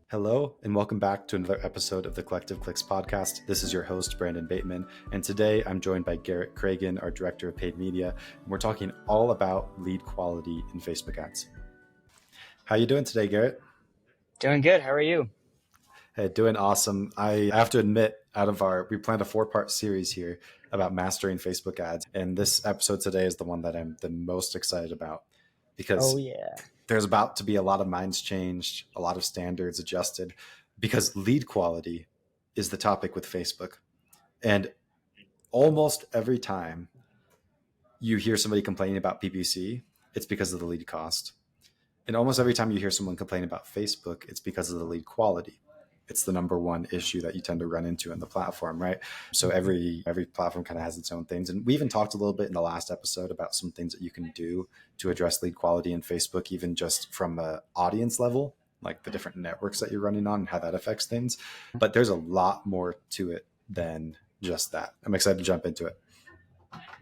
Hello, and welcome back to another episode of the Collective Clicks podcast. This is your host, Brandon Bateman, and today I'm joined by Garrett Cragen, our Director of Paid Media, and we're talking all about lead quality in Facebook ads. How you doing today, Garrett? Doing good. How are you? Hey, doing awesome. I have to admit, we planned a 4-part series here about mastering Facebook ads, and this episode today is the one that I'm the most excited about Oh, because yeah. there's about to be a lot of minds changed, a lot of standards adjusted, because lead quality is the topic with Facebook. And almost every time you hear somebody complaining about PPC, it's because of the lead cost. And almost every time you hear someone complain about Facebook, it's because of the lead quality. It's the number one issue that you tend to run into in the platform, right? So every platform kind of has its own things. And we even talked a little bit in the last episode about some things that you can do to address lead quality in Facebook, even just from an audience level, like the different networks that you're running on and how that affects things. But there's a lot more to it than just that. I'm excited to jump into it.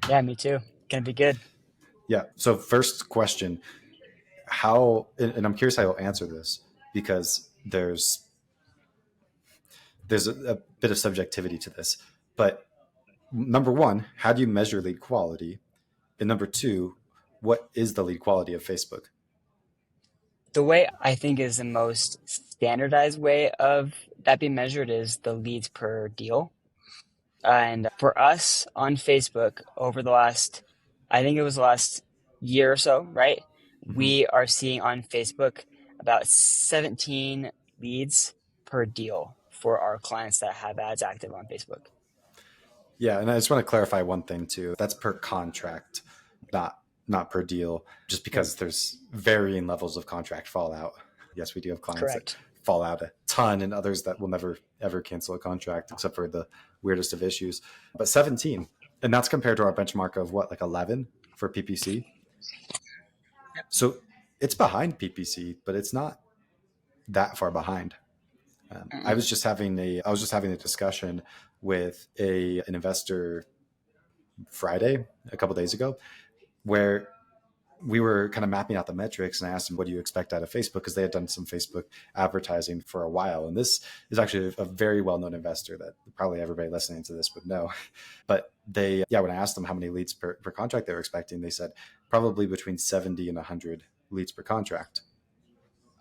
Yeah, me too. Gonna be good. Yeah. So first question, and I'm curious how you'll answer this because there's a bit of subjectivity to this. But number one, how do you measure lead quality? And number two, what is the lead quality of Facebook? The way I think is the most standardized way of that being measured is the leads per deal. And for us on Facebook over I think it was the last year or so, right? Mm-hmm. We are seeing on Facebook about 17 leads per deal for our clients that have ads active on Facebook. Yeah, and I just want to clarify one thing too. That's per contract, not not per deal, just Yep, because there's varying levels of contract fallout. Yes, we do have clients that correct. fall out a ton and others that will never ever cancel a contract except for the weirdest of issues. But 17, and that's compared to our benchmark of what, like 11 for PPC. So it's behind PPC, but it's not that far behind. Mm-mm. I was just having a discussion with an investor Friday, a couple days ago, where we were kind of mapping out the metrics, and I asked him, what do you expect out of Facebook? Because they had done some Facebook advertising for a while. And this is actually a very well-known investor that probably everybody listening to this would know. But when I asked them how many leads per contract they were expecting, they said probably between 70 and 100 leads per contract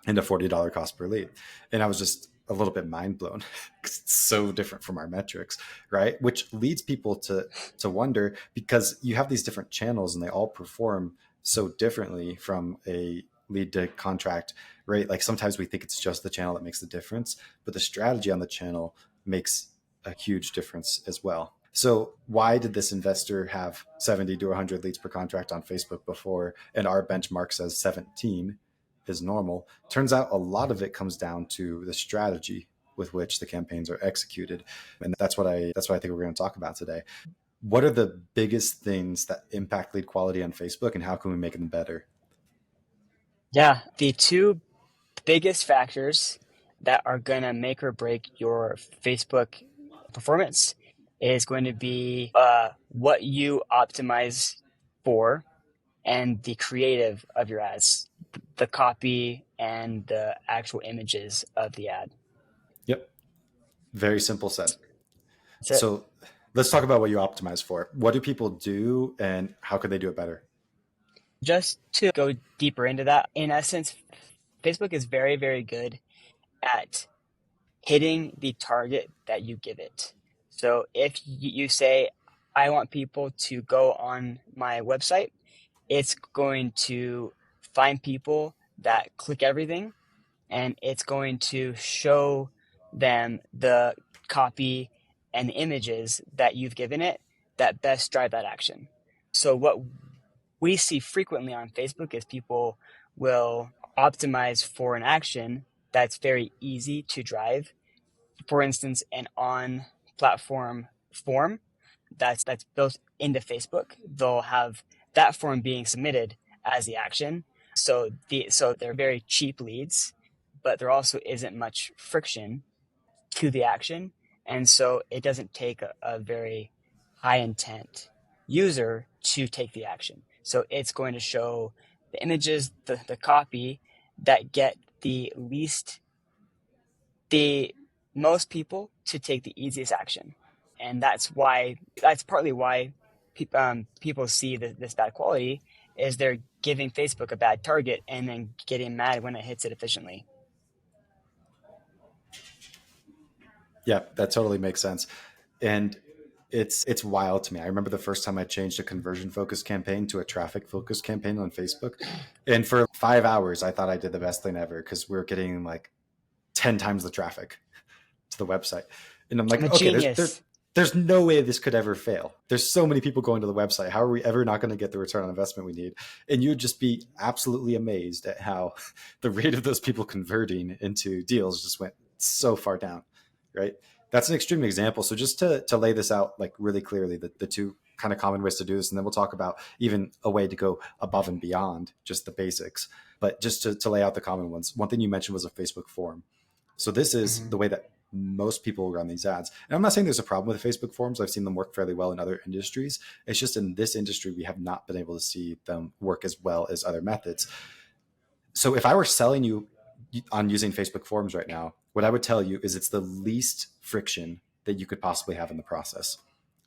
and a $40 cost per lead. And I was just a little bit mind blown because it's so different from our metrics, right? Which leads people to wonder, because you have these different channels and they all perform so differently from a lead to contract rate. Like sometimes we think it's just the channel that makes the difference, but the strategy on the channel makes a huge difference as well. So why did this investor have 70 to 100 leads per contract on Facebook before, and our benchmark says 17 is normal? Turns out a lot of it comes down to the strategy with which the campaigns are executed. And that's what I think we're going to talk about today. What are the biggest things that impact lead quality on Facebook, and how can we make them better? Yeah, the two biggest factors that are going to make or break your Facebook performance is going to be what you optimize for and the creative of your ads, the copy and the actual images of the ad. Yep. Very simple said. That's it. So let's talk about what you optimize for. What do people do and how could they do it better? Just to go deeper into that, in essence, Facebook is very, very good at hitting the target that you give it. So if you say, I want people to go on my website, it's going to find people that click everything, and it's going to show them the copy and the images that you've given it that best drive that action. So what we see frequently on Facebook is people will optimize for an action that's very easy to drive. For instance, an on platform form that's built into Facebook. They'll have that form being submitted as the action. So they're very cheap leads, but there also isn't much friction to the action. And so it doesn't take a very high intent user to take the action. So it's going to show the images, the copy that get the least the most people to take the easiest action. And that's partly why people see this bad quality is they're giving Facebook a bad target and then getting mad when it hits it efficiently. Yeah, that totally makes sense. And it's wild to me. I remember the first time I changed a conversion focused campaign to a traffic focused campaign on Facebook. And for 5 hours, I thought I did the best thing ever because we were getting like 10 times the traffic to the website. And I'm I'm a like, okay, genius. there's no way this could ever fail. There's so many people going to the website. How are we ever not going to get the return on investment we need? And you'd just be absolutely amazed at how the rate of those people converting into deals just went so far down, right? That's an extreme example. So just to lay this out like really clearly, the two kind of common ways to do this, and then we'll talk about even a way to go above and beyond just the basics. But just to lay out the common ones, one thing you mentioned was a Facebook form. So this is Mhm. the way that most people run these ads. And I'm not saying there's a problem with Facebook forms. I've seen them work fairly well in other industries. It's just in this industry, we have not been able to see them work as well as other methods. So if I were selling you on using Facebook forms right now, what I would tell you is it's the least friction that you could possibly have in the process.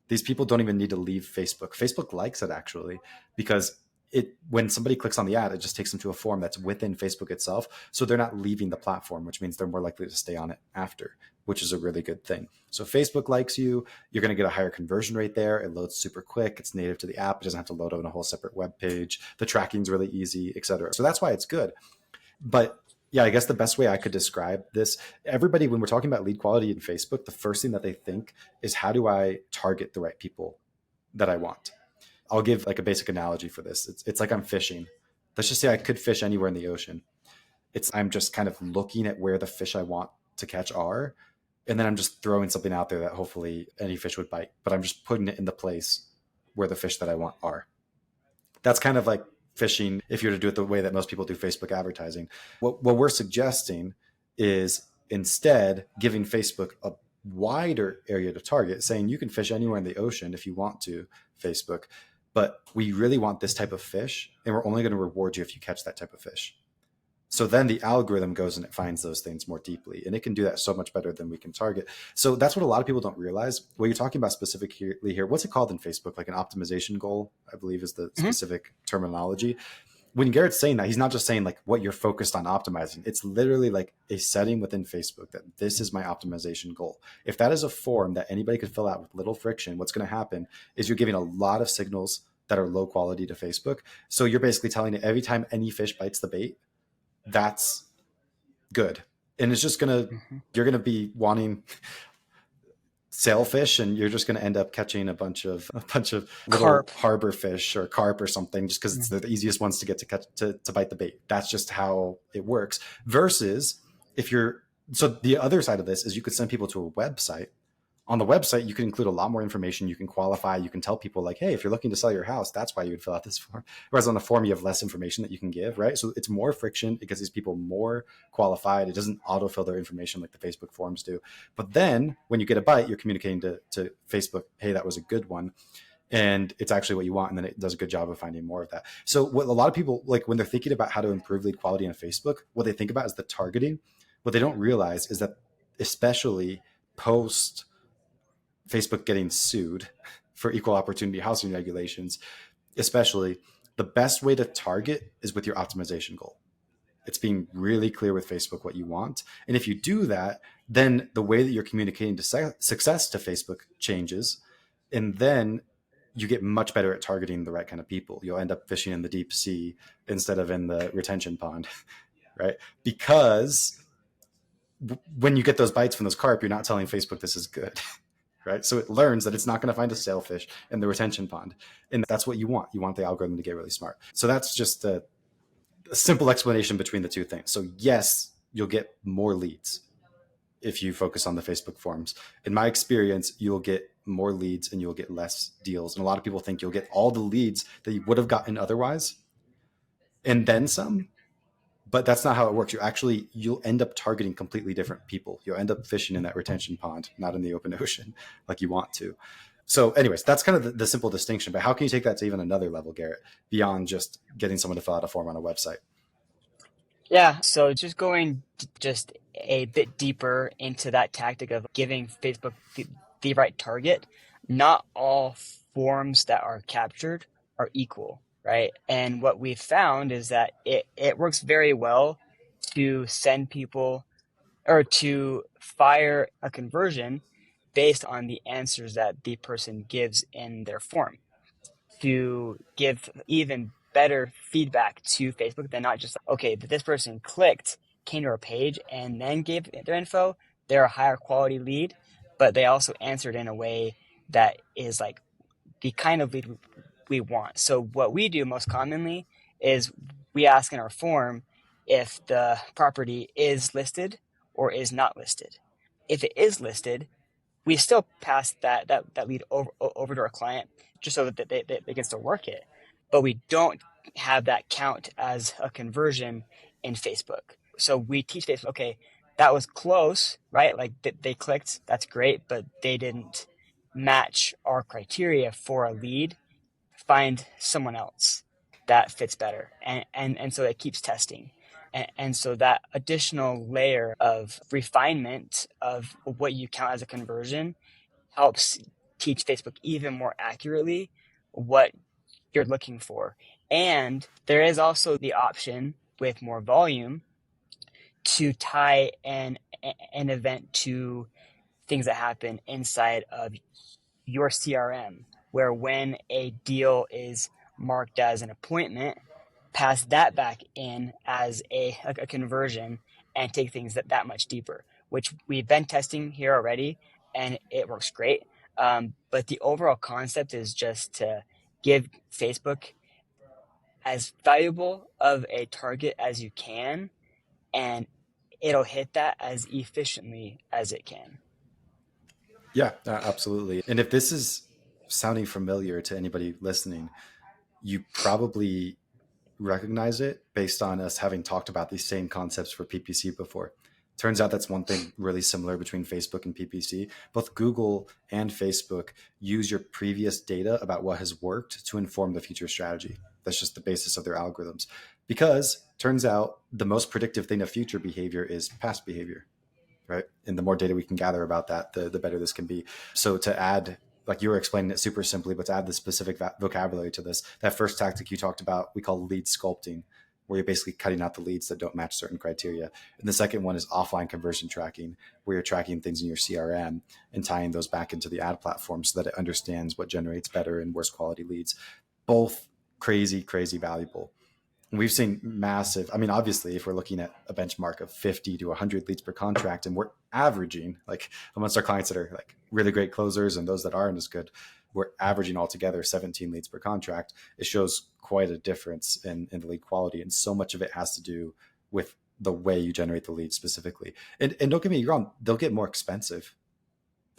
These people don't even need to leave Facebook. Facebook likes it actually because it when somebody clicks on the ad, it just takes them to a form that's within Facebook itself. So they're not leaving the platform, which means they're more likely to stay on it after, which is a really good thing. So Facebook likes you. You're going to get a higher conversion rate there. It loads super quick. It's native to the app. It doesn't have to load on a whole separate web page. The tracking's really easy, et cetera. So that's why it's good. But yeah, I guess the best way I could describe this, everybody, when we're talking about lead quality in Facebook, the first thing that they think is how do I target the right people that I want? I'll give like a basic analogy for this. It's like I'm fishing. Let's just say I could fish anywhere in the ocean. I'm just kind of looking at where the fish I want to catch are, and then I'm just throwing something out there that hopefully any fish would bite. But I'm just putting it in the place where the fish that I want are. That's kind of like fishing if you were to do it the way that most people do Facebook advertising. What we're suggesting is instead giving Facebook a wider area to target, saying you can fish anywhere in the ocean if you want to, Facebook, but we really want this type of fish, and we're only going to reward you if you catch that type of fish. So then the algorithm goes and it finds those things more deeply, and it can do that so much better than we can target. So that's what a lot of people don't realize. What you're talking about specifically here, what's it called in Facebook? Like an optimization goal, I believe is the Mhm. specific terminology. When Garrett's saying that, he's not just saying like what you're focused on optimizing. It's literally like a setting within Facebook that this is my optimization goal. If that is a form that anybody could fill out with little friction, what's going to happen is you're giving a lot of signals that are low quality to Facebook. So you're basically telling it every time any fish bites the bait, that's good. And it's just Mhm. you're gonna be wanting sailfish, and you're just gonna end up catching a bunch of little Carp. harbor fish or carp or something, just because it's Mhm. the easiest ones to get to catch to bite the bait. That's just how it works. Versus if you're so the other side of this is you could send people to a website. On the website, you can include a lot more information. You can qualify. You can tell people like, hey, if you're looking to sell your house, that's why you would fill out this form. Whereas on the form, you have less information that you can give, right? So it's more friction. It gets these people more qualified. It doesn't autofill their information like the Facebook forms do. But then when you get a bite, you're communicating to Facebook, hey, that was a good one. And it's actually what you want. And then it does a good job of finding more of that. So what a lot of people, like when they're thinking about how to improve lead quality on Facebook, what they think about is the targeting. What they don't realize is that especially post Facebook getting sued for equal opportunity housing regulations, especially, the best way to target is with your optimization goal. It's being really clear with Facebook what you want. And if you do that, then the way that you're communicating to success to Facebook changes. And then you get much better at targeting the right kind of people. You'll end up fishing in the deep sea instead of in the retention pond, right? Because when you get those bites from those carp, you're not telling Facebook this is good. Right? So it learns that it's not going to find a sailfish in the retention pond. And that's what you want. You want the algorithm to get really smart. So that's just a simple explanation between the two things. So yes, you'll get more leads if you focus on the Facebook forms. In my experience, you'll get more leads and you'll get less deals. And a lot of people think you'll get all the leads that you would have gotten otherwise and then some, but that's not how it works. You'll end up targeting completely different people. You'll end up fishing in that retention pond, not in the open ocean like you want to. So anyways, that's kind of the simple distinction, but how can you take that to even another level, Garrett, beyond just getting someone to fill out a form on a website? Yeah. So just going just a bit deeper into that tactic of giving Facebook the right target, not all forms that are captured are equal, right? And what we've found is that it works very well to send people or to fire a conversion based on the answers that the person gives in their form, to give even better feedback to Facebook than not just, okay, this person clicked, came to our page, and then gave their info. They're a higher quality lead, but they also answered in a way that is like the kind of lead we want. So what we do most commonly is we ask in our form if the property is listed or is not listed. If it is listed, we still pass that lead over to our client just so that they can still work it. But we don't have that count as a conversion in Facebook. So we teach Facebook, okay, that was close, right? Like they clicked, that's great, but they didn't match our criteria for a lead. Find someone else that fits better. And so it keeps testing. And so that additional layer of refinement of what you count as a conversion helps teach Facebook even more accurately what you're looking for. And there is also the option with more volume to tie an event to things that happen inside of your CRM, where when a deal is marked as an appointment, pass that back in as a conversion and take things that much deeper, which we've been testing here already, and it works great. But the overall concept is just to give Facebook as valuable of a target as you can, and it'll hit that as efficiently as it can. Yeah, absolutely. And if this is sounding familiar to anybody listening, you probably recognize it based on us having talked about these same concepts for PPC before. Turns out that's one thing really similar between Facebook and PPC. Both Google and Facebook use your previous data about what has worked to inform the future strategy. That's just the basis of their algorithms. Because turns out the most predictive thing of future behavior is past behavior, right? And the more data we can gather about that, the better this can be. So to add, like you were explaining it super simply, but to add the specific vocabulary to this, that first tactic you talked about, we call lead sculpting, where you're basically cutting out the leads that don't match certain criteria. And the second one is offline conversion tracking, where you're tracking things in your CRM and tying those back into the ad platform so that it understands what generates better and worse quality leads. Both crazy, crazy valuable. We've seen massive, I mean, obviously, if we're looking at a benchmark of 50 to 100 leads per contract, and we're averaging, like amongst our clients that are like really great closers and those that aren't as good, we're averaging altogether 17 leads per contract. It shows quite a difference in the lead quality. And so much of it has to do with the way you generate the leads specifically. And don't get me wrong, they'll get more expensive.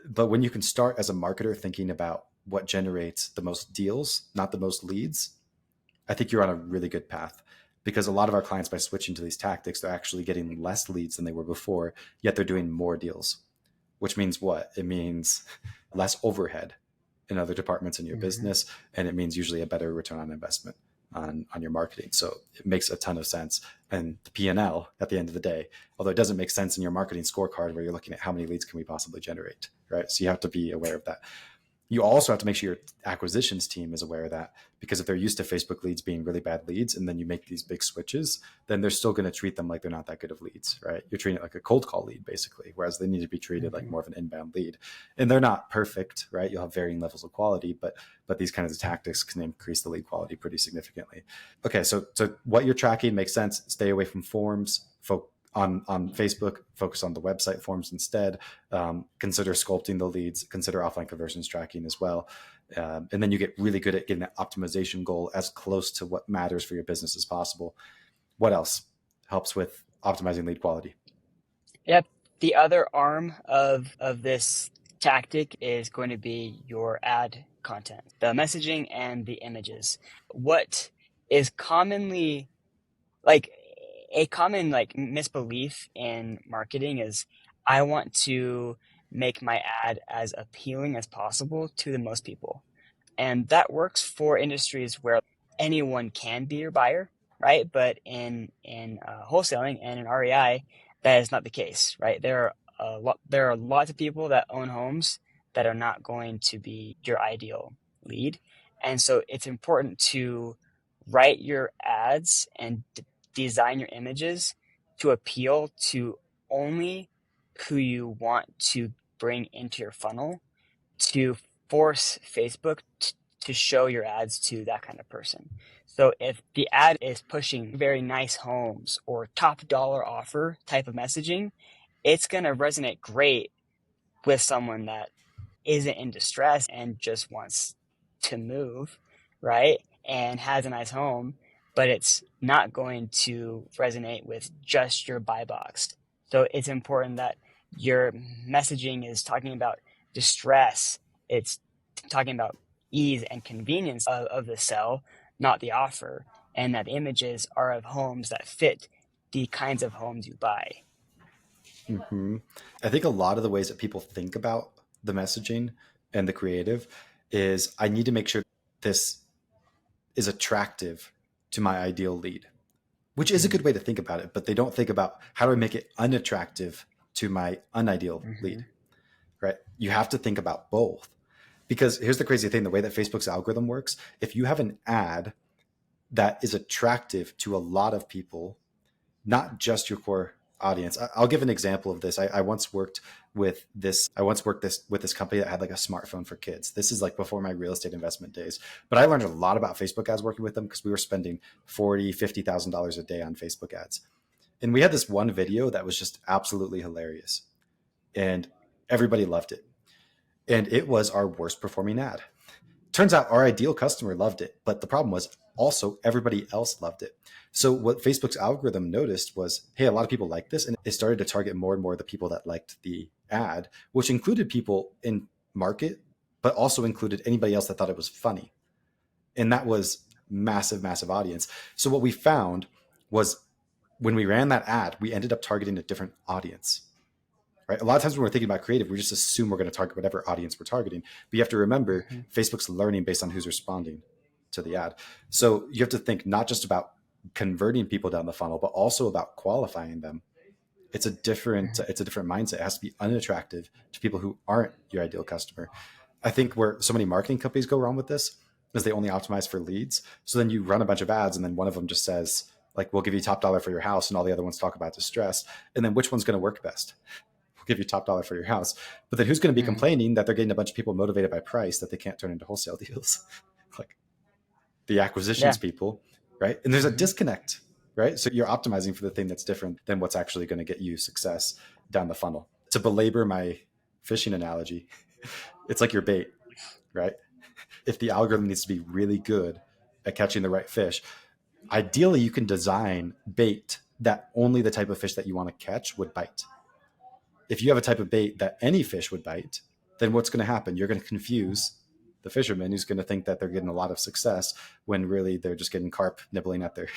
But when you can start as a marketer thinking about what generates the most deals, not the most leads, I think you're on a really good path, because a lot of our clients, by switching to these tactics, they're actually getting less leads than they were before, yet they're doing more deals, which means what? It means less overhead in other departments in your business. And it means usually a better return on investment on your marketing. So it makes a ton of sense. And the P&L at the end of the day, although it doesn't make sense in your marketing scorecard where you're looking at how many leads can we possibly generate, right? So you have to be aware of that. You also have to make sure your acquisitions team is aware of that, because if they're used to Facebook leads being really bad leads and then you make these big switches, then they're still going to treat them like they're not that good of leads, right? You're treating it like a cold call lead basically, whereas they need to be treated like more of an inbound lead. And they're not perfect, right? You'll have varying levels of quality, but these kinds of tactics can increase the lead quality pretty significantly. Okay, so what you're tracking makes sense. Stay away from forms. On Facebook, focus on the website forms instead. Consider sculpting the leads, consider offline conversions tracking as well. And then you get really good at getting that optimization goal as close to what matters for your business as possible. What else helps with optimizing lead quality? Yep. The other arm of this tactic is going to be your ad content, the messaging and the images. What is commonly like a common like misbelief in marketing is I want to make my ad as appealing as possible to the most people. And that works for industries where anyone can be your buyer, right? But in wholesaling and in REI, That is not the case, right? There are lots of people that own homes that are not going to be your ideal lead. And so it's important to write your ads and design your images to appeal to only who you want to bring into your funnel, to force Facebook to show your ads to that kind of person. So if the ad is pushing very nice homes or top dollar offer type of messaging, it's going to resonate great with someone that isn't in distress and just wants to move, right? And has a nice home, but it's not going to resonate with just your buy box. So it's important that your messaging is talking about distress, it's talking about ease and convenience of the sell, not the offer, and that the images are of homes that fit the kinds of homes you buy. Hmm. I think a lot of the ways that people think about the messaging and the creative is I need to make sure this is attractive to my ideal lead, which is a good way to think about it, but they don't think about how do I make it unattractive to my unideal Mm-hmm. lead, right? You have to think about both. Because here's the crazy thing, the way that Facebook's algorithm works, if you have an ad that is attractive to a lot of people, not just your core audience. I'll give an example of this. I once worked with this. I once worked this with this company that had like a smartphone for kids. This is like before my real estate investment days. But I learned a lot about Facebook ads working with them because we were spending $40,000, $50,000 a day on Facebook ads. And we had this one video that was just absolutely hilarious, and everybody loved it. And it was our worst performing ad. Turns out our ideal customer loved it, but the problem was also everybody else loved it. So what Facebook's algorithm noticed was, hey, a lot of people like this, and it started to target more and more the people that liked the ad, which included people in market, but also included anybody else that thought it was funny. And that was massive, massive audience. So what we found was when we ran that ad, we ended up targeting a different audience. Right? A lot of times when we're thinking about creative, we just assume we're going to target whatever audience we're targeting. But you have to remember Mm-hmm. Facebook's learning based on who's responding to the ad. So you have to think not just about converting people down the funnel, but also about qualifying them. It's a different mindset. It has to be unattractive to people who aren't your ideal customer. I think where so many marketing companies go wrong with this is they only optimize for leads. So then you run a bunch of ads and then one of them just says, like, we'll give you top dollar for your house, and all the other ones talk about distress. And then which one's going to work best? Give you top dollar for your house. But then who's going to be Mm-hmm. complaining that they're getting a bunch of people motivated by price that they can't turn into wholesale deals? Like the acquisitions Yeah. people, right? And there's a Mm-hmm. disconnect, right? So you're optimizing for the thing that's different than what's actually going to get you success down the funnel. To belabor my fishing analogy, it's like your bait, right? If the algorithm needs to be really good at catching the right fish, ideally you can design bait that only the type of fish that you want to catch would bite. If you have a type of bait that any fish would bite, then what's going to happen? You're going to confuse the fisherman who's going to think that they're getting a lot of success when really they're just getting carp nibbling at their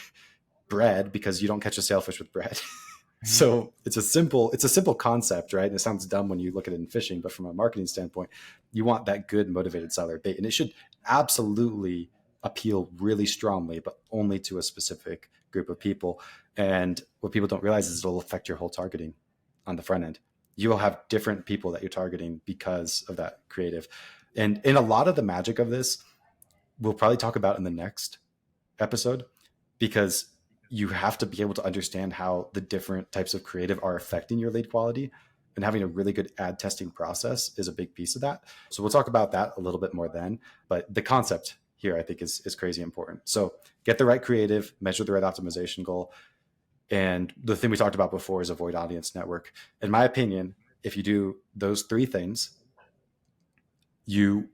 bread because you don't catch a sailfish with bread. Mm-hmm. So it's a simple concept, right? And it sounds dumb when you look at it in fishing, but from a marketing standpoint, you want that good motivated seller bait. And it should absolutely appeal really strongly, but only to a specific group of people. And what people don't realize is it'll affect your whole targeting on the front end. You will have different people that you're targeting because of that creative. And in a lot of the magic of this, we'll probably talk about in the next episode, because you have to be able to understand how the different types of creative are affecting your lead quality, and having a really good ad testing process is a big piece of that. So we'll talk about that a little bit more then, but the concept here I think is crazy important. So get the right creative, measure the right optimization goal, and the thing we talked about before is avoid audience network. In my opinion, if you do those three things, you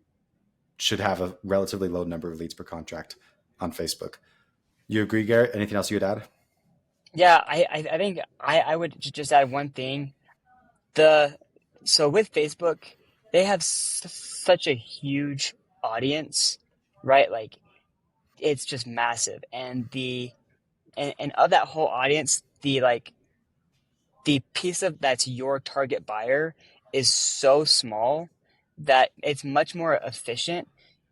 should have a relatively low number of leads per contract on Facebook. You agree, Garrett? Anything else you'd add? Yeah, I think I would just add one thing. The So with Facebook, they have such a huge audience, right? Like it's just massive, and and of that whole audience, the piece of that's your target buyer is so small that it's much more efficient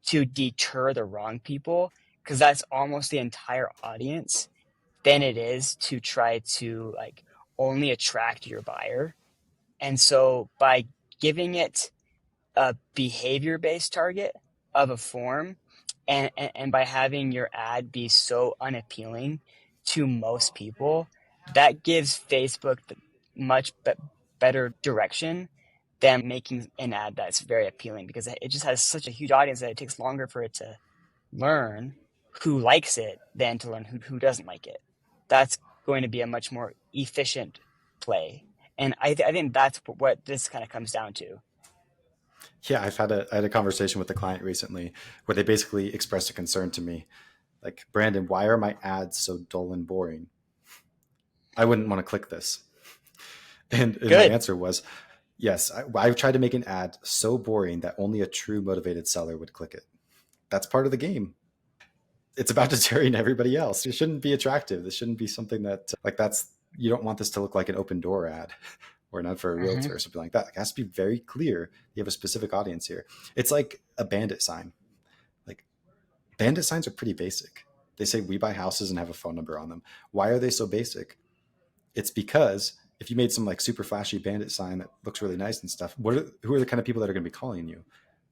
to deter the wrong people, because that's almost the entire audience, than it is to try to like only attract your buyer. And so by giving it a behavior based target of a form, and by having your ad be so unappealing to most people, that gives Facebook the much better direction than making an ad that's very appealing, because it just has such a huge audience that it takes longer for it to learn who likes it than to learn who doesn't like it. That's going to be a much more efficient play. And I think that's what this kind of comes down to. Yeah, I had a conversation with a client recently where they basically expressed a concern to me, like, Brandon, why are my ads so dull and boring? I wouldn't want to click this. And my Good. answer was, yes, I tried to make an ad so boring that only a true motivated seller would click it. That's part of the game. It's about deterring everybody else. It shouldn't be attractive. This shouldn't be something that, like, that's, you don't want this to look like an open door ad or an ad for a Mm-hmm. realtor or something like that. It has to be very clear. You have a specific audience here. It's like a bandit sign. Like, bandit signs are pretty basic. They say we buy houses and have a phone number on them. Why are they so basic? It's because if you made some like super flashy bandit sign that looks really nice and stuff, who are the kind of people that are going to be calling you?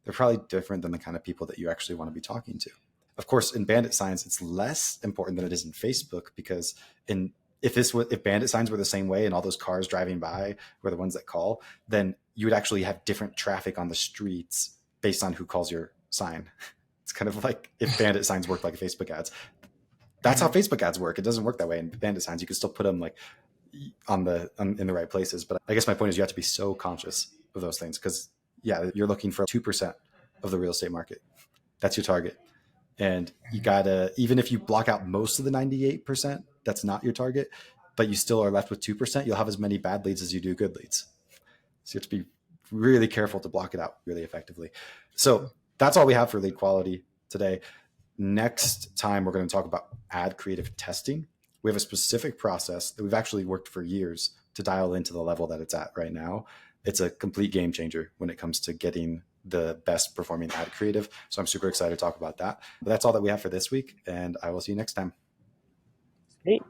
They're probably different than the kind of people that you actually want to be talking to. Of course, in bandit signs, it's less important than it is in Facebook, because in if bandit signs were the same way and all those cars driving by were the ones that call, then you would actually have different traffic on the streets based on who calls your sign. It's kind of like if bandit signs worked like Facebook ads. That's how Mm-hmm. Facebook ads work. It doesn't work that way in bandit signs. You can still put them like in the right places. But I guess my point is you have to be so conscious of those things, because yeah, you're looking for 2% of the real estate market. That's your target. And you gotta, even if you block out most of the 98%, that's not your target, but you still are left with 2%, you'll have as many bad leads as you do good leads. So you have to be really careful to block it out really effectively. So that's all we have for lead quality today. Next time, we're going to talk about ad creative testing. We have a specific process that we've actually worked for years to dial into the level that it's at right now. It's a complete game changer when it comes to getting the best performing ad creative. So I'm super excited to talk about that. But that's all that we have for this week, and I will see you next time. Great.